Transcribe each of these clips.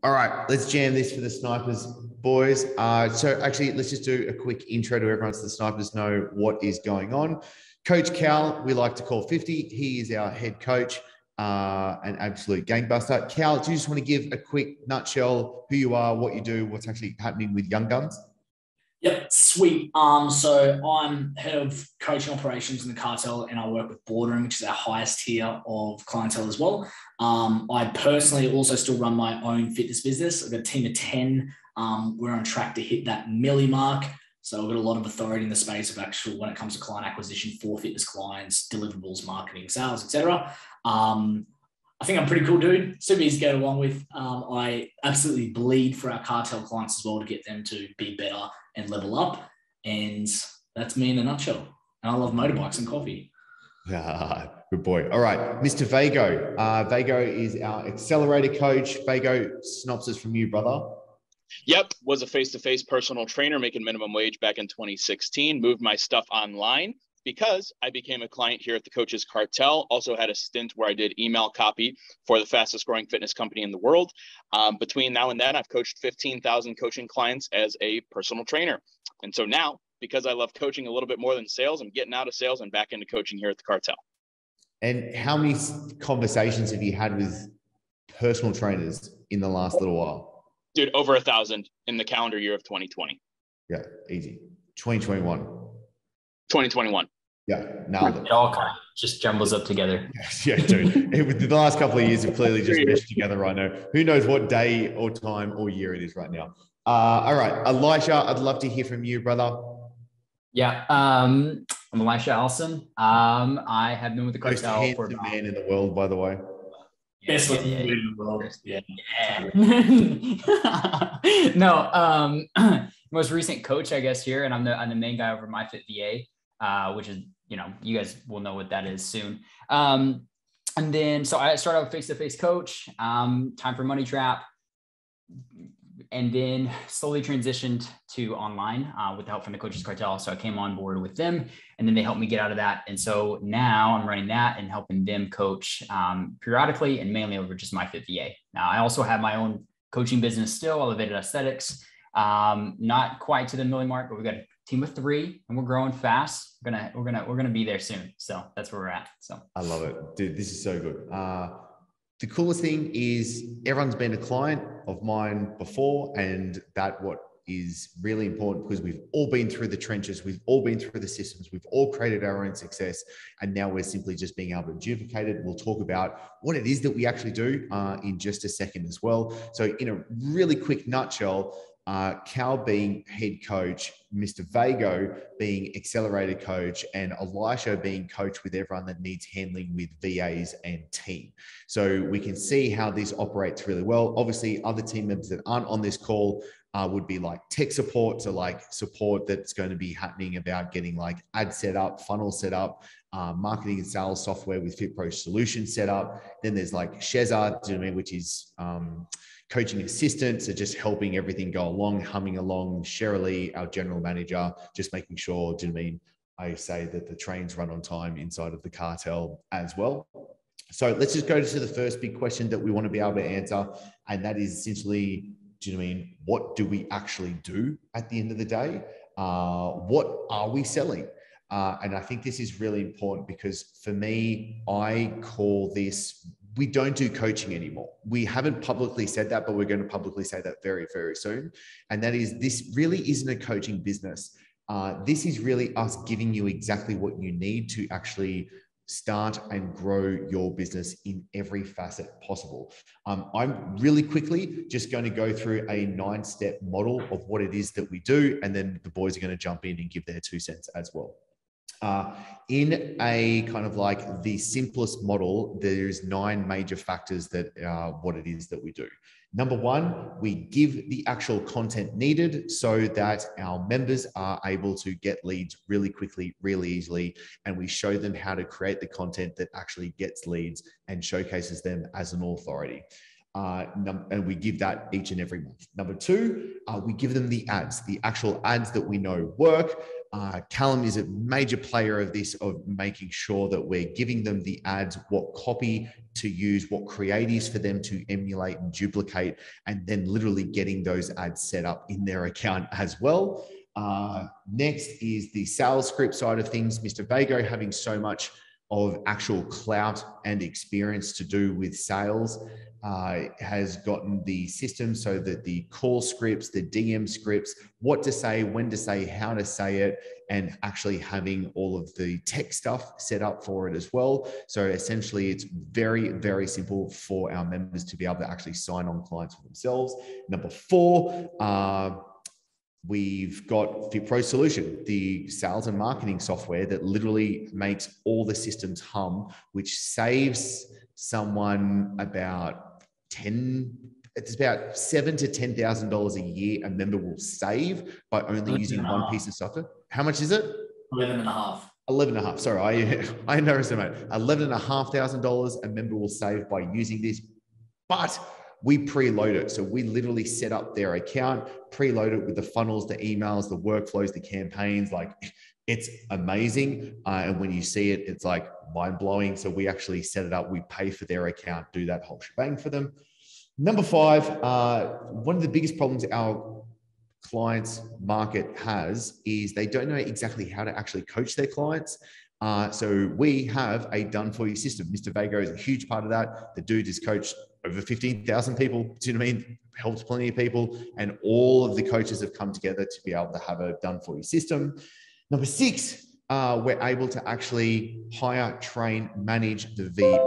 All right, let's jam this for the snipers, boys. So actually, let's just do a quick intro to everyone so the snipers know what is going on. Coach Cal, we like to call 50. He is our head coach, an absolute gangbuster. Cal, do you just want to give a quick nutshell who you are, what you do, what's actually happening with Young Guns? Yep, sweet. So I'm head of coaching operations in the cartel, and I work with Boardroom, which is our highest tier of clientele as well. I personally also still run my own fitness business. I've got a team of 10. We're on track to hit that milli mark. So I've got a lot of authority in the space of actual when it comes to client acquisition for fitness clients, deliverables, marketing, sales, etc. I think I'm a pretty cool dude, super easy to get along with. I absolutely bleed for our cartel clients as well to get them to be better and level up. And that's me in a nutshell. And I love motorbikes and coffee. Good boy. All right, Mr. Vago. Vago is our accelerator coach. Vago, synopsis from you, brother. Yep, was a face-to-face personal trainer making minimum wage back in 2016, moved my stuff online because I became a client here at the Coaches Cartel. Also had a stint where I did email copy for the fastest growing fitness company in the world. Between now and then, I've coached 15,000 coaching clients as a personal trainer. And so now, because I love coaching a little bit more than sales, I'm getting out of sales and back into coaching here at the Cartel. And how many conversations have you had with personal trainers in the last little while? Dude, over 1,000 in the calendar year of 2020. Yeah, easy. 2021. 2021. Yeah, nailed it. It all kind of just jumbles up together. Yeah, dude. The last couple of years have clearly just meshed together right now. Who knows what day or time or year it is right now. All right, Elisha, I'd love to hear from you, brother. Yeah, I'm Elisha Allison. I have been with the Most cartel for handsome man in the world, by the way. Best looking dude in the world. Yeah. No, most recent coach, I guess, here, and I'm the main guy over MyFit VA, which is, you guys will know what that is soon. And then, so I started out face-to-face coach, time for Money Trap, and then slowly transitioned to online with the help from the Coaches Cartel. So I came on board with them, and then they helped me get out of that. And so now I'm running that and helping them coach periodically and mainly over just MyFit VA. Now I also have my own coaching business still, Elevated Aesthetics. Not quite to the milli mark, but we've got a team of 3 and we're growing fast. We're gonna be there soon. So that's where we're at. So I love it, dude. This is so good. The coolest thing is everyone's been a client of mine before, and that what is really important because we've all been through the trenches, we've all been through the systems, we've all created our own success, and now we're simply just being able to duplicate it. We'll talk about what it is that we actually do in just a second as well. So in a really quick nutshell, Cal being head coach, Mr. Vago being accelerator coach, and Elisha being coach with everyone that needs handling with VAs and team. So we can see how this operates really well. Obviously, other team members that aren't on this call would be like tech support. So like support that's going to be happening about getting like ad set up, funnel set up, marketing and sales software with FitPro solutions set up. Then there's like Sheza, which is coaching assistant, so just helping everything go along, humming along. Shirley, our general manager, just making sure, I say that the trains run on time inside of the cartel as well. So let's just go to the first big question that we want to be able to answer. And that is essentially, what do we actually do at the end of the day? What are we selling? And I think this is really important because for me, I call this, we don't do coaching anymore. We haven't publicly said that, but we're going to publicly say that very, very soon. And that is, this really isn't a coaching business. This is really us giving you exactly what you need to actually start and grow your business in every facet possible. I'm really quickly just going to go through a 9-step model of what it is that we do. And then the boys are going to jump in and give their 2 cents as well. In a kind of like the simplest model, there's 9 major factors that what it is that we do. Number 1, we give the actual content needed so that our members are able to get leads really quickly, really easily, and we show them how to create the content that actually gets leads and showcases them as an authority. And we give that each and every month. Number 2, we give them the ads, the actual ads that we know work. Callum is a major player of this, of making sure that we're giving them the ads, what copy to use, what creatives for them to emulate and duplicate, and then literally getting those ads set up in their account as well. Next is the sales script side of things. Mr. Vago having so much of actual clout and experience to do with sales, has gotten the system so that the call scripts, the DM scripts, what to say, when to say, how to say it, and actually having all of the tech stuff set up for it as well. So essentially it's very, very simple for our members to be able to actually sign on clients for themselves. Number 4, we've got FitPro Solution, the sales and marketing software that literally makes all the systems hum, which saves someone about it's about $7,000 to $10,000 a year a member will save by only using one piece of software. How much is it? 11.5. 11.5. Sorry, I underestimated. $11,500 a member will save by using this, but we preload it. So we literally set up their account, preload it with the funnels, the emails, the workflows, the campaigns. Like, it's amazing. And when you see it, it's like mind blowing. So we actually set it up. We pay for their account, do that whole shebang for them. Number 5, one of the biggest problems our clients market has is they don't know exactly how to actually coach their clients. So we have a done for you system. Mr. Vago is a huge part of that. The dude has coached over 15,000 people. Do you know what I mean? Helped plenty of people. And all of the coaches have come together to be able to have a done for you system. Number 6, we're able to actually hire, train, manage the VA,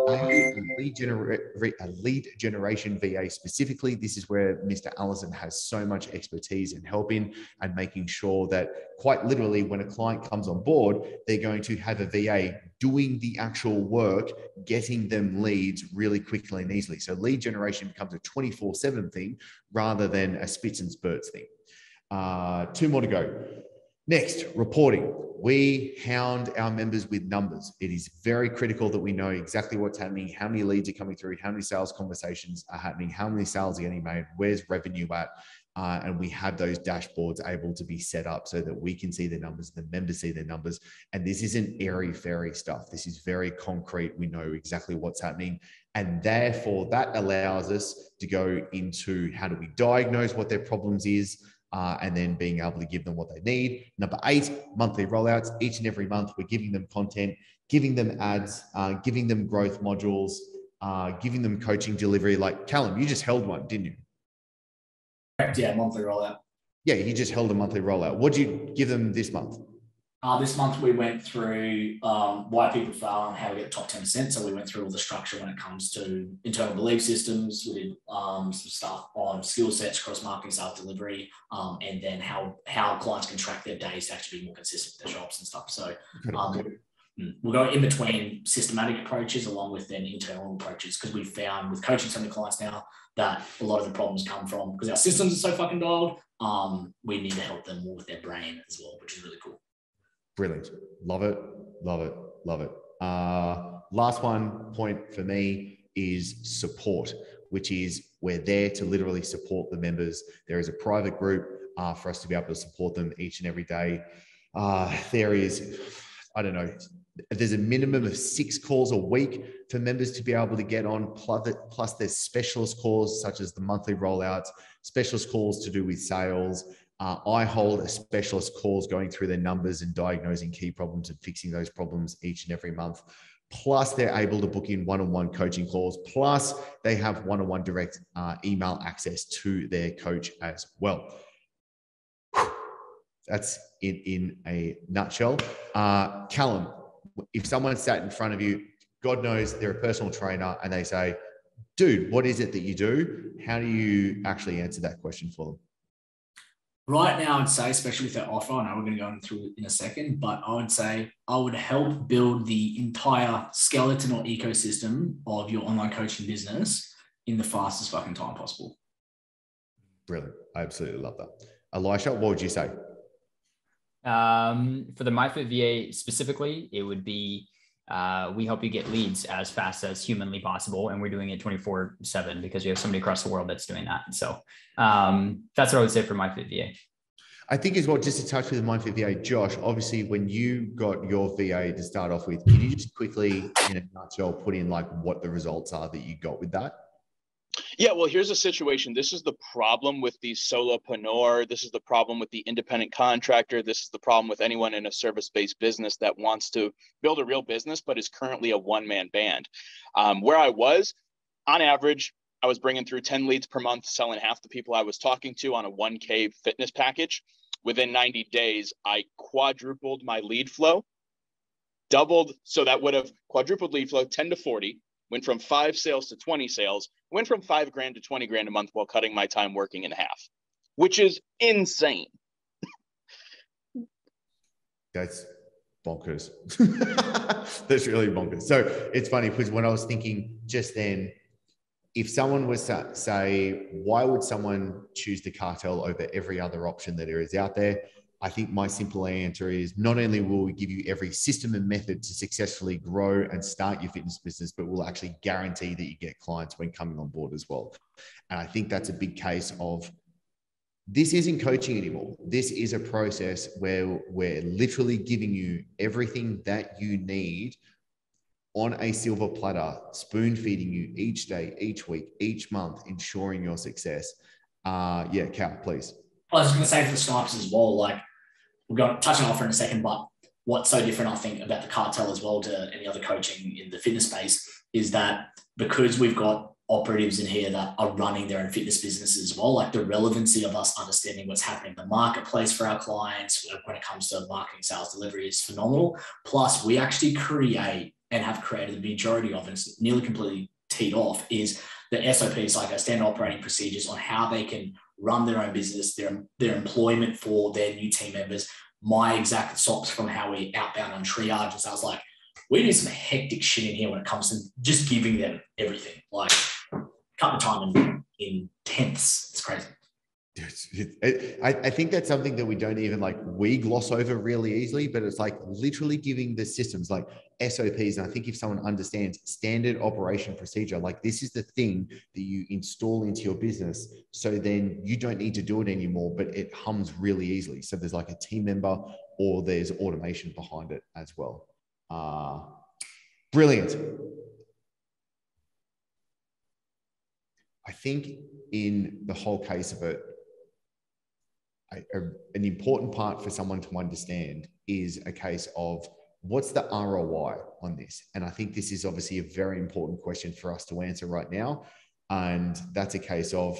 a lead generation VA specifically. This is where Mr. Allison has so much expertise in helping and making sure that quite literally when a client comes on board, they're going to have a VA doing the actual work, getting them leads really quickly and easily. So lead generation becomes a 24/7 thing rather than a spits and spurts thing. 2 more to go. Next, reporting. We hound our members with numbers. It is very critical that we know exactly what's happening, how many leads are coming through, how many sales conversations are happening, how many sales are getting made, where's revenue at, and we have those dashboards able to be set up so that we can see the numbers, the members see their numbers. And this isn't airy-fairy stuff. This is very concrete. We know exactly what's happening. And therefore, that allows us to go into how do we diagnose what their problems is, and then being able to give them what they need. Number 8, monthly rollouts. Each and every month, we're giving them content, giving them ads, giving them growth modules, giving them coaching delivery. Like Callum, you just held one, didn't you? Correct, yeah, monthly rollout. Yeah, you just held a monthly rollout. What did you give them this month? This month we went through why people fail and how to get top 10%. So we went through all the structure when it comes to internal belief systems. We did some stuff on skill sets, cross marketing, sales delivery, and then how clients can track their days to actually be more consistent with their jobs and stuff. So we'll go in between systematic approaches along with then internal approaches, because we've found with coaching so many clients now that a lot of the problems come from because our systems are so fucking dialed. We need to help them more with their brain as well, which is really cool. Brilliant. Love it. Love it. Love it. Last one point for me is support, which is we're there to literally support the members. There is a private group for us to be able to support them each and every day. There is, I don't know, there's a minimum of 6 calls a week for members to be able to get on. Plus there's specialist calls such as the monthly rollouts, specialist calls to do with sales. I hold a specialist calls going through their numbers and diagnosing key problems and fixing those problems each and every month. Plus they're able to book in one-on-one coaching calls. Plus they have one-on-one direct email access to their coach as well. That's it in a nutshell. Callum, if someone sat in front of you, God knows they're a personal trainer, and they say, dude, what is it that you do? How do you actually answer that question for them? Right now, I'd say, especially with their offer, I know we're going to go through it in a second, but I would say I would help build the entire skeleton or ecosystem of your online coaching business in the fastest fucking time possible. Brilliant. I absolutely love that. Elisha, what would you say? For the MyFit VA specifically, it would be we help you get leads as fast as humanly possible, and we're doing it 24/7 because we have somebody across the world that's doing that. So that's what I would say for MyFit VA. I think as well, just to touch with Mindfit VA, Josh, obviously when you got your VA to start off with, can you just quickly, in a nutshell, put in like what the results are that you got with that? Yeah, well, here's the situation. This is the problem with the solopreneur. This is the problem with the independent contractor. This is the problem with anyone in a service-based business that wants to build a real business, but is currently a one-man band. Where I was, on average, I was bringing through 10 leads per month, selling half the people I was talking to on a 1K fitness package. Within 90 days, I quadrupled my lead flow, doubled. So that would have quadrupled lead flow, 10 to 40, went from 5 sales to 20 sales, went from $5,000 to $20,000 a month while cutting my time working in half, which is insane. That's bonkers. That's really bonkers. So it's funny because when I was thinking just then, if someone was to say, why would someone choose the cartel over every other option that there is out there? I think my simple answer is not only will we give you every system and method to successfully grow and start your fitness business, but we'll actually guarantee that you get clients when coming on board as well. And I think that's a big case of this isn't coaching anymore. This is a process where we're literally giving you everything that you need on a silver platter, spoon feeding you each day, each week, each month, ensuring your success. Yeah, Cal, please. I was going to say for the snipers as well, like we're going to touch on offer in a second, but what's so different, I think, about the cartel as well to any other coaching in the fitness space is that because we've got operatives in here that are running their own fitness businesses as well, like the relevancy of us understanding what's happening in the marketplace for our clients when it comes to marketing, sales, delivery is phenomenal. Plus, we actually create and have created the majority of, and it's nearly completely teed off, is the SOPs, like our standard operating procedures on how they can run their own business, their employment for their new team members, my exact SOPs from how we outbound on triage. And so I was like, we do some hectic shit in here when it comes to just giving them everything, like cut the time in tenths. It's crazy. I think that's something that we don't even we gloss over really easily, but it's like literally giving the systems like SOPs. And I think if someone understands standard operation procedure, like this is the thing that you install into your business. So then you don't need to do it anymore, but it hums really easily. So there's like a team member or there's automation behind it as well. Brilliant. I think in the whole case of it, an important part for someone to understand is a case of what's the ROI on this? And I think this is obviously a very important question for us to answer right now. And that's a case of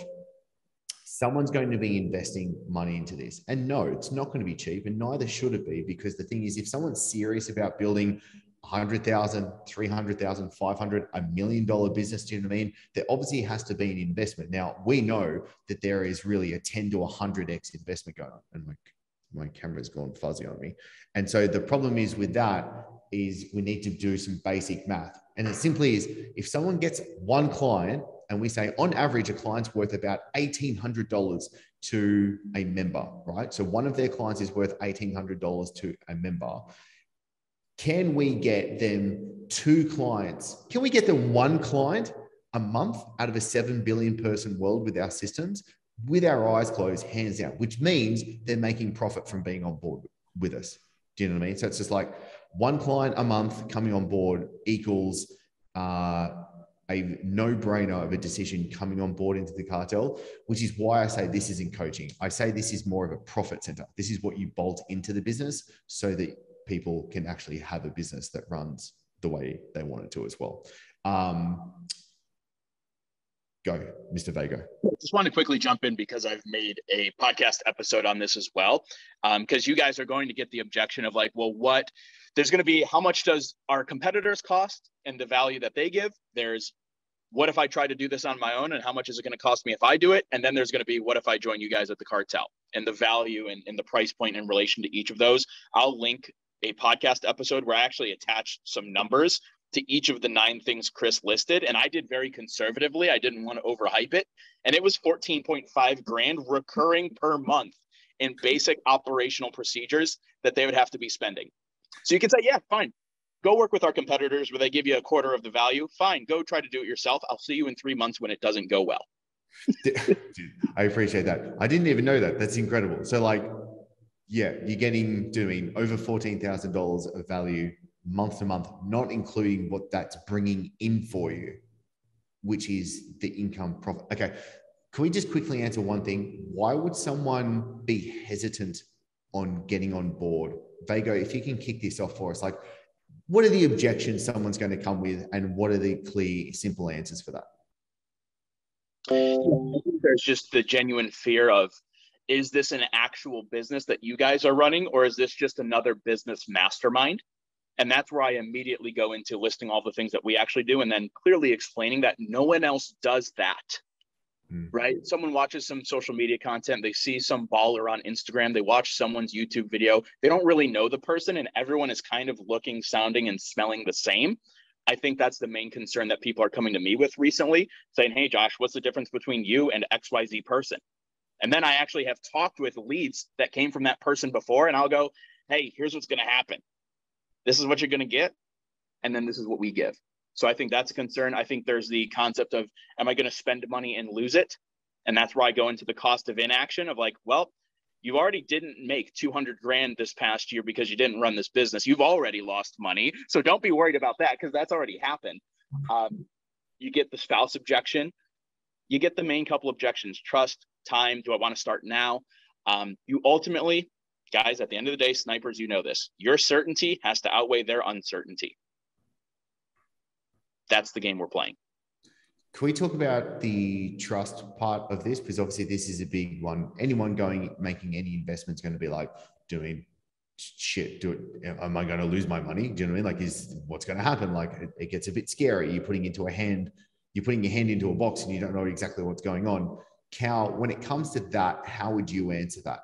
someone's going to be investing money into this. And no, it's not going to be cheap, and neither should it be, because the thing is, if someone's serious about building $100,000, $300,000, $500,000, $1 million business, do you know what I mean? There obviously has to be an investment. Now, we know that there is really a 10 to 100x investment going on. And my camera's gone fuzzy on me. And so the problem is with that is we need to do some basic math. And it simply is, if someone gets one client and we say on average, a client's worth about $1,800 to a member, right? So one of their clients is worth $1,800 to a member. Can we get them 2 clients? Can we get them 1 client a month out of a 7 billion person world with our systems, with our eyes closed, hands down, which means they're making profit from being on board with us. Do you know what I mean? So it's just like 1 client a month coming on board equals a no-brainer of a decision coming on board into the cartel, which is why I say this isn't coaching. I say this is more of a profit center. This is what you bolt into the business so that people can actually have a business that runs the way they want it to as well. Go, Mr. Vega. Just want to quickly jump in because I've made a podcast episode on this as well. Because you guys are going to get the objection of there's going to be, how much does our competitors cost and the value that they give? There's, what if I try to do this on my own and how much is it going to cost me if I do it? And then there's going to be, what if I join you guys at the cartel, and the value and the price point in relation to each of those. I'll link a podcast episode where I actually attached some numbers to each of the 9 things Chris listed. And I did very conservatively. I didn't want to overhype it. And it was 14.5 grand recurring per month in basic operational procedures that they would have to be spending. So you can say, yeah, fine. Go work with our competitors where they give you a quarter of the value. Fine. Go try to do it yourself. I'll see you in 3 months when it doesn't go well. Dude, I appreciate that. I didn't even know that. That's incredible. So Yeah, you're getting doing over $14,000 of value month to month, not including what that's bringing in for you, which is the income profit. Okay. Can we just quickly answer one thing? Why would someone be hesitant on getting on board? Vago, if you can kick this off for us, like, what are the objections someone's going to come with, and what are the clear, simple answers for that? There's just the genuine fear of, is this an actual business that you guys are running, or is this just another business mastermind? And that's where I immediately go into listing all the things that we actually do, and then clearly explaining that no one else does that. Right? Someone watches some social media content, they see some baller on Instagram, they watch someone's YouTube video, they don't really know the person, and everyone is kind of looking, sounding, and smelling the same. I think that's the main concern that people are coming to me with recently, saying, hey, Josh, what's the difference between you and XYZ person? And then I actually have talked with leads that came from that person before, and I'll go, hey, here's what's going to happen. This is what you're going to get, and then this is what we give. So I think that's a concern. I think there's the concept of, am I going to spend money and lose it? And that's where I go into the cost of inaction of like, well, you already didn't make 200 grand this past year because you didn't run this business. You've already lost money. So don't be worried about that, because that's already happened. You get the spouse objection. You get the main couple objections: trust, time. Do I want to start now? You ultimately, guys, at the end of the day, snipers, you know this, your certainty has to outweigh their uncertainty. That's the game we're playing. Can we talk about the trust part of this? Because obviously this is a big one. Anyone making any investment is going to be like, doing shit, am I going to lose my money? Do you know what I mean? Like, what's going to happen? Like, it gets a bit scary. You're putting your hand into a box and you don't know exactly what's going on. Cal, when it comes to that, how would you answer that?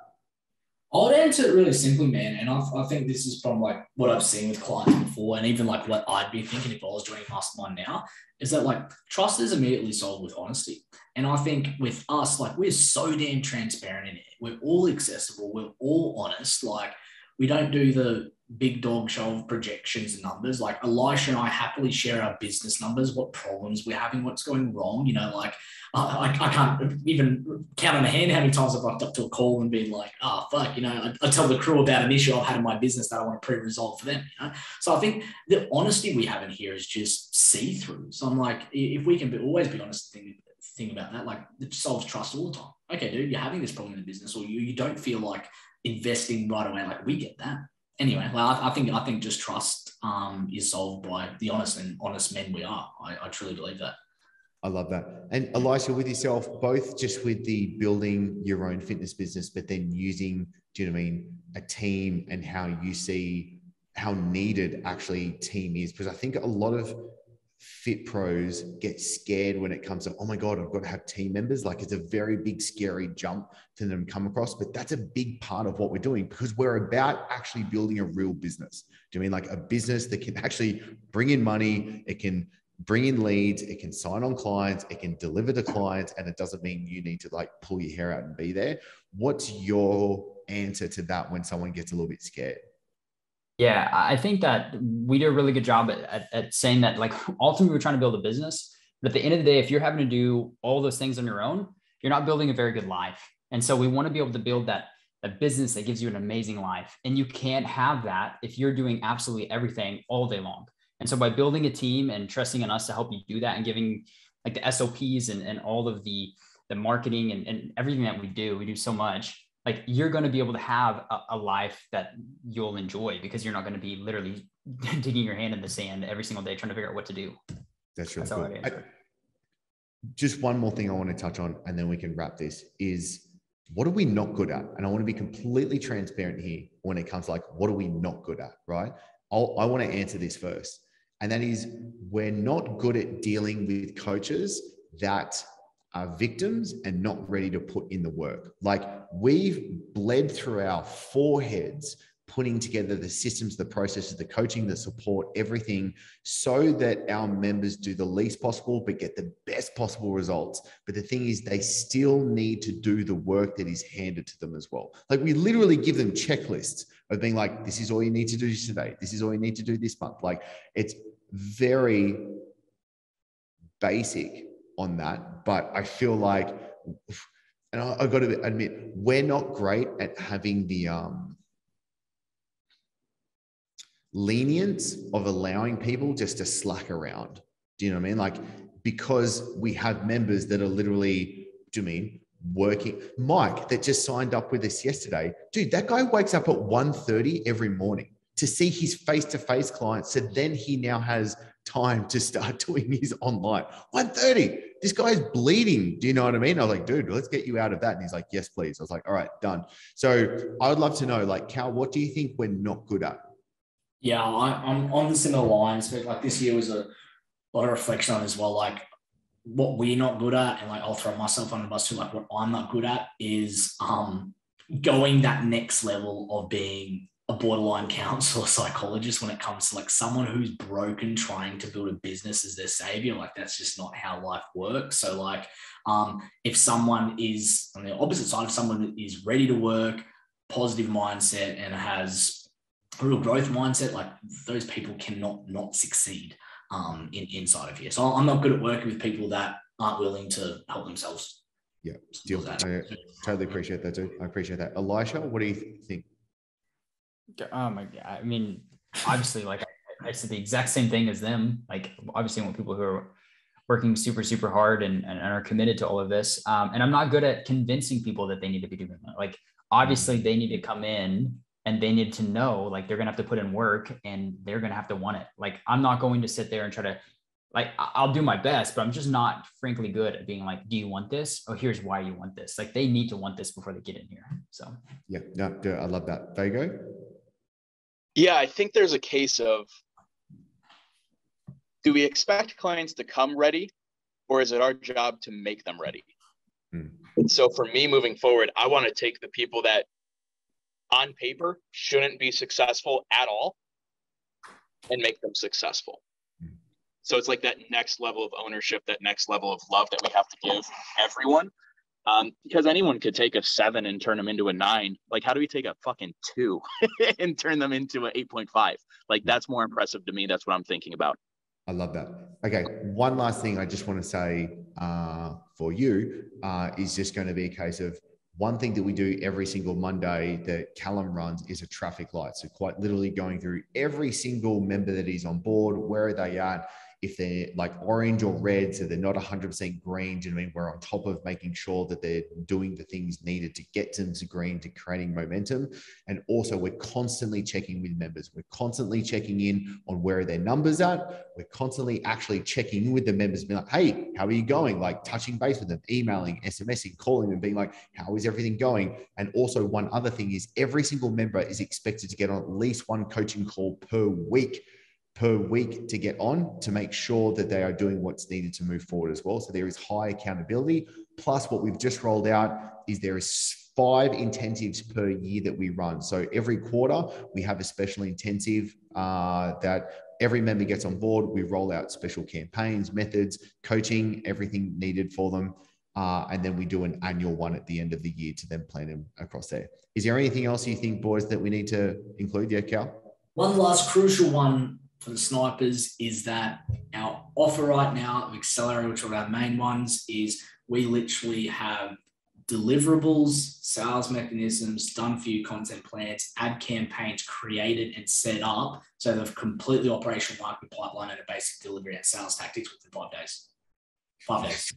I would answer it really simply, man. And I think this is from like what I've seen with clients before, and even like what I'd be thinking if I was joining Mastermind now, is that like trust is immediately solved with honesty. And I think with us, like, we're so damn transparent in it. We're all accessible. We're all honest. Like, we don't do the big dog show of projections and numbers. Like, Elisha and I happily share our business numbers, what problems we're having, what's going wrong. You know, like, I can't even count on a hand how many times I've rocked up to a call and been like, oh, fuck, you know, I tell the crew about an issue I've had in my business that I want to pre-resolve for them. You know? So I think the honesty we have in here is just see-through. So I'm like, if we can always be honest, thing about that, like, it solves trust all the time. Okay, dude, you're having this problem in the business, or you don't feel like investing right away. Like, we get that. Anyway, well, I think just trust is solved by the honest men we are. I truly believe that. I love that. And Elisha, with yourself, both just with the building your own fitness business, but then using, do you know what I mean, a team, and how you see how needed actually team is. Because I think a lot of fit pros get scared when it comes to, oh my God, I've got to have team members. Like, it's a very big, scary jump to them come across, but that's a big part of what we're doing, because we're about actually building a real business. Do you mean like a business that can actually bring in money? It can bring in leads, it can sign on clients, it can deliver to clients, and it doesn't mean you need to like pull your hair out and be there. What's your answer to that when someone gets a little bit scared? Yeah, I think that we do a really good job at saying that, like, ultimately we're trying to build a business, but at the end of the day, if you're having to do all those things on your own, you're not building a very good life. And so we want to be able to build that business that gives you an amazing life. And you can't have that if you're doing absolutely everything all day long. And so by building a team and trusting in us to help you do that, and giving like the SOPs and all of the marketing and everything that we do so much, like, you're going to be able to have a life that you'll enjoy, because you're not going to be literally digging your hand in the sand every single day trying to figure out what to do. That's really cool. Just one more thing I want to touch on, and then we can wrap this, is what are we not good at? And I want to be completely transparent here when it comes to like, what are we not good at, right? I want to answer this first. And that is, we're not good at dealing with coaches that are victims and not ready to put in the work. Like, we've bled through our foreheads putting together the systems, the processes, the coaching, the support, everything, so that our members do the least possible but get the best possible results. But the thing is, they still need to do the work that is handed to them as well. Like, we literally give them checklists of being like, this is all you need to do today. This is all you need to do this month. Like, it's very basic on that. But I feel like, and I've got to admit, we're not great at having the lenience of allowing people just to slack around. Do you know what I mean? Like, because we have members that are literally, do you mean working? Mike, that just signed up with us yesterday, dude, that guy wakes up at 1:30 every morning to see his face-to-face clients. So then he now has time to start doing his online. 1:30, this guy's bleeding. Do you know what I mean? I was like, dude, let's get you out of that. And he's like, yes, please. I was like, all right, done. So I would love to know, like, Cal, what do you think we're not good at? Yeah, I'm on the similar lines, but like this year was a lot of reflection on as well. Like what we're not good at, and like I'll throw myself on the bus too. Like what I'm not good at is going that next level of being a borderline counselor, psychologist when it comes to like someone who's broken trying to build a business as their savior. Like that's just not how life works. So like if someone is on the opposite side, if someone is ready to work, positive mindset, and has a real growth mindset, like those people cannot not succeed inside of here. So I'm not good at working with people that aren't willing to help themselves. Yeah, deal. I totally appreciate that too. I appreciate that. Elisha, what do you think? I mean, obviously, like I said the exact same thing as them. Like, obviously, I want people who are working super, super hard and are committed to all of this. And I'm not good at convincing people that they need to be doing that. Like, obviously, they need to come in and they need to know, like, they're going to have to put in work and they're going to have to want it. Like, I'm not going to sit there and try to, like, I'll do my best, but I'm just not frankly good at being like, do you want this? Oh, here's why you want this. Like, they need to want this before they get in here. So, yeah, no, I love that. Vago? Yeah, I think there's a case of, do we expect clients to come ready, or is it our job to make them ready? So for me moving forward, I want to take the people that on paper shouldn't be successful at all and make them successful. So it's like that next level of ownership, that next level of love that we have to give everyone. Because anyone could take a 7 and turn them into a 9. Like, how do we take a fucking 2 and turn them into an 8.5? Like, that's more impressive to me. That's what I'm thinking about. I love that. Okay. One last thing I just want to say for you is just going to be a case of one thing that we do every single Monday that Callum runs is a traffic light. So quite literally going through every single member that is on board, where are they at? If they're like orange or red, so they're not 100% green, do you know what I mean? We're on top of making sure that they're doing the things needed to get them to green, to creating momentum. And also we're constantly checking with members. We're constantly checking in on where are their numbers at. We're constantly actually checking in with the members, being like, hey, how are you going? Like touching base with them, emailing, SMSing, calling them, being like, how is everything going? And also one other thing is every single member is expected to get on at least one coaching call per week to get on to make sure that they are doing what's needed to move forward as well. So there is high accountability. Plus what we've just rolled out is there is 5 intensives per year that we run. So every quarter we have a special intensive that every member gets on board. We roll out special campaigns, methods, coaching, everything needed for them. And then we do an annual one at the end of the year to then plan them across there. Is there anything else you think, boys, that we need to include? Yeah, Cal? One last crucial one for the snipers is that our offer right now of Accelerator, which are our main ones, is we literally have deliverables, sales mechanisms, done for you content plans, ad campaigns created and set up. So they've completely operational marketing pipeline and a basic delivery and sales tactics within 5 days. 5 days.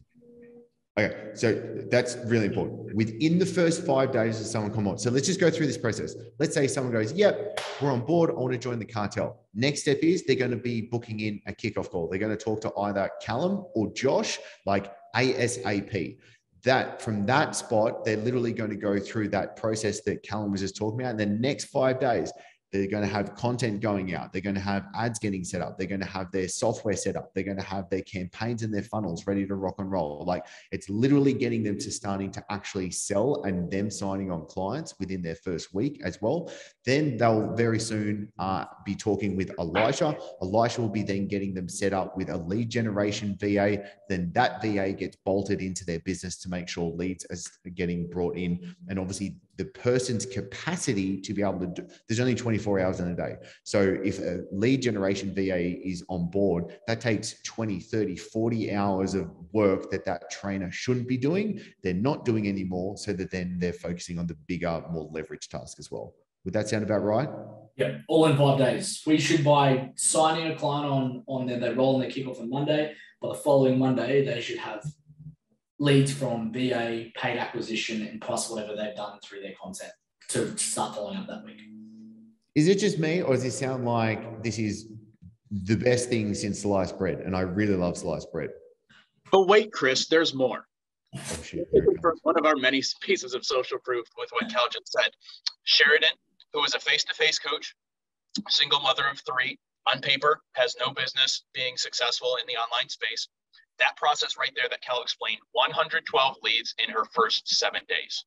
Okay, so that's really important. Within the first 5 days of someone come on. So let's just go through this process. Let's say someone goes, yep, we're on board. I want to join the cartel. Next step is they're going to be booking in a kickoff call. They're going to talk to either Callum or Josh, like ASAP. That from that spot, they're literally going to go through that process that Callum was just talking about. And then next 5 days, they're going to have content going out. They're going to have ads getting set up. They're going to have their software set up. They're going to have their campaigns and their funnels ready to rock and roll. Like it's literally getting them to starting to actually sell and them signing on clients within their first week as well. Then they'll very soon be talking with Elisha. Elisha will be then getting them set up with a lead generation VA. Then that VA gets bolted into their business to make sure leads are getting brought in. And obviously the person's capacity to be able to do, there's only 24 hours in a day. So if a lead generation VA is on board, that takes 20, 30, 40 hours of work that trainer shouldn't be doing. They're not doing anymore so that then they're focusing on the bigger, more leveraged task as well. Would that sound about right? Yeah, all in 5 days. We should, by signing a client on their, they roll and they kick off on Monday, but the following Monday, they should have leads from VA, paid acquisition, and plus whatever they've done through their content to start following up that week. Is it just me, or does it sound like this is the best thing since sliced bread? And I really love sliced bread. But wait, Chris, there's more. Oh, shit. One of our many pieces of social proof with what Cal just said. Sheridan, who is a face-to-face coach, single mother of 3, on paper, has no business being successful in the online space. That process right there that Cal explained, 112 leads in her first 7 days.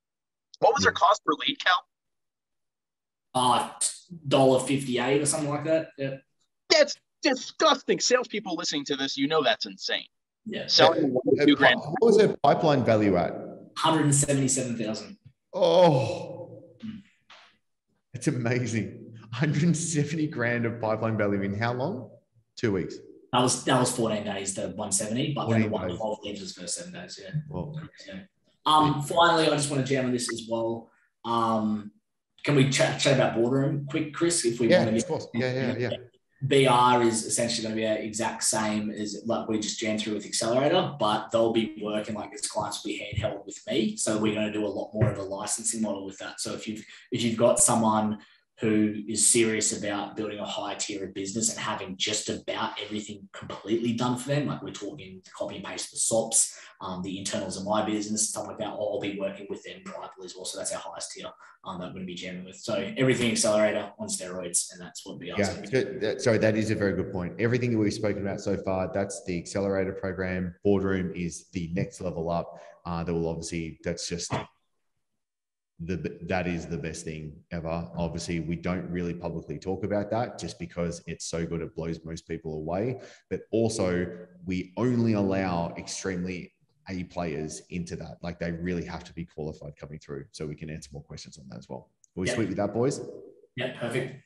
What was her cost per lead, Cal? $1.58 or something like that. Yeah. That's disgusting. Salespeople listening to this, you know that's insane. Yeah. Selling $2,000. What was her pipeline value at? 177,000. Oh, it's amazing. 170 grand of pipeline value in how long? 2 weeks. That was 14 days, the 170, but then the 112 leaves was first 7 days. Yeah. Well, yeah. Finally, I just want to jam on this as well. Can we chat about Boardroom quick, Chris? If we want to, of course. Yeah. BR is essentially going to be the exact same as like we just jammed through with Accelerator, but they'll be working like its clients will be handheld with me. So we're going to do a lot more of a licensing model with that. So if you've got someone who is serious about building a high tier of business and having just about everything completely done for them, like we're talking copy and paste the SOPs, the internals of my business, stuff like that, I'll be working with them privately as well. So that's our highest tier that we're going to be jamming with. So everything Accelerator on steroids, and that's what we are. Sorry, that is a very good point. Everything that we've spoken about so far, that's the Accelerator program. Boardroom is the next level up. That's just... that is the best thing ever. Obviously, we don't really publicly talk about that just because it's so good, it blows most people away. But also, we only allow extremely A players into that. Like, they really have to be qualified coming through, so we can answer more questions on that as well. Are we sweet with that, boys? Yeah, perfect.